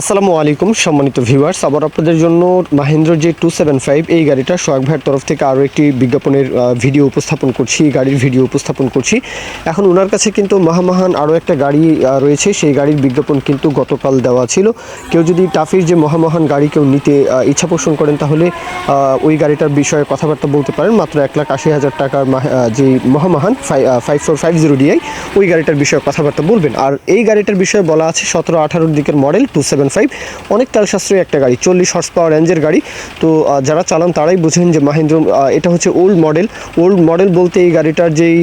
আসসালামু আলাইকুম সম্মানিত ভিউয়ার্স, আবার আপনাদের জন্য মাহিন্দ্রা যে 275 এই গাড়িটা সোহাগ ভাইয়ের তরফ থেকে আরও একটি বিজ্ঞাপনের ভিডিও উপস্থাপন করছি, এই গাড়ির ভিডিও উপস্থাপন করছি। এখন ওনার কাছে কিন্তু মহামহান আরও একটা গাড়ি রয়েছে, সেই গাড়ির বিজ্ঞাপন কিন্তু গতকাল দেওয়া ছিল। কেউ যদি টাফির যে মহামহান গাড়ি কেউ নিতে ইচ্ছা পোষণ করেন তাহলে ওই গাড়িটার বিষয়ে কথাবার্তা বলতে পারেন। মাত্র 1,80,000 টাকার যে মহামহান 5450 DI ওই গাড়িটার বিষয়ে কথাবার্তা বলবেন। আর এই গাড়িটার বিষয়ে বলা আছে 17-18 দিকের মডেল 275, অনেক তেল সাশ্রয়ী একটা গাড়ি, 40 হর্স পাওয়ার রেঞ্জের গাড়ি। তো যারা চালান তারাই বুঝেন যে মাহিন্দ্রা এটা হচ্ছে ওল্ড মডেল বলতে এই গাড়িটার যেই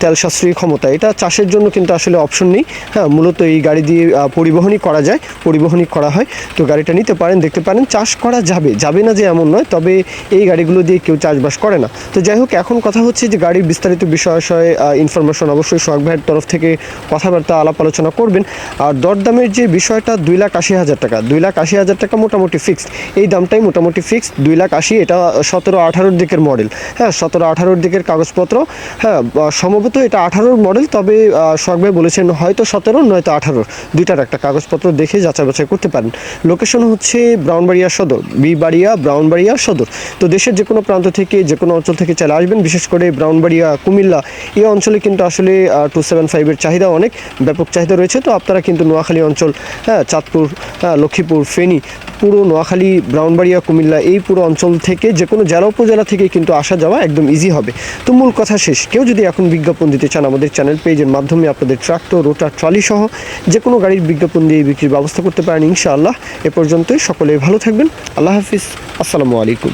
তেল সাশ্রয়ী ক্ষমতা, এটা চাষের জন্য কিন্তু আসলে অপশন নেই। হ্যাঁ, মূলত এই গাড়ি দিয়ে পরিবহনই করা হয়। তো গাড়িটা নিতে পারেন, দেখতে পারেন। চাষ করা যাবে না যে এমন নয়, তবে এই গাড়িগুলো দিয়ে কেউ চাষবাস করে না। তো যাই হোক, এখন কথা হচ্ছে যে গাড়ির বিস্তারিত বিষয়ে ইনফরমেশন অবশ্যই সোহাগ ভাইয়ের তরফ থেকে কথাবার্তা আলাপ আলোচনা করবেন। আর দরদামের যে বিষয়টা 2,80,000 টাকা, 2,80,000 টাকা মোটামুটি ফিক্সড, এই দামটাই মোটামুটি ফিক্সড 2,80,000। এটা 17-18 দিকের মডেল। হ্যাঁ, 17-18 দিকের কাগজপত্র। হ্যাঁ, সম্ভবত এটা 18 মডেল, তবে সোহাগ ভাই বলেছেন হয়তো 17 নয়তো 18, দুইটার একটা কাগজপত্র দেখে যাচাই বাছাই করতে পারেন। লোকেশন হচ্ছে ব্রাউনবাড়িয়া সদর, ব্রাউনবাড়িয়া সদর। তো দেশের যে কোনো প্রান্ত থেকে, যে কোনো অঞ্চল থেকে চলে আসবেন। বিশেষ করে ব্রাউনবাড়িয়া, কুমিল্লা এই অঞ্চলে কিন্তু আসলে 275-এর চাহিদা অনেক ব্যাপক চাহিদা রয়েছে। তো আপনারা কিন্তু নোয়াখালী অঞ্চল, হ্যাঁ, চাঁদপুর, লক্ষ্মীপুর, ফেনী, পুরো নোয়াখালী, ব্রাউনবাড়িয়া, কুমিল্লা এই পুরো অঞ্চল থেকে যে কোনো জেলা উপজেলা থেকে কিন্তু আসা যাওয়া একদম ইজি হবে। তো মূল কথা শেষ। কেউ যদি এখন বিজ্ঞাপন দিতে চান আমাদের চ্যানেল পেজের মাধ্যমে আপনাদের ট্রাক্টর, রোটার, ট্রলি সহ যে কোনো গাড়ির বিজ্ঞাপন দিয়ে বিক্রির ব্যবস্থা করতে পারেন ইনশাআল্লাহ। এ পর্যন্তই, সকলেই ভালো থাকবেন। আল্লাহ হাফিজ, আসসালামু আলাইকুম।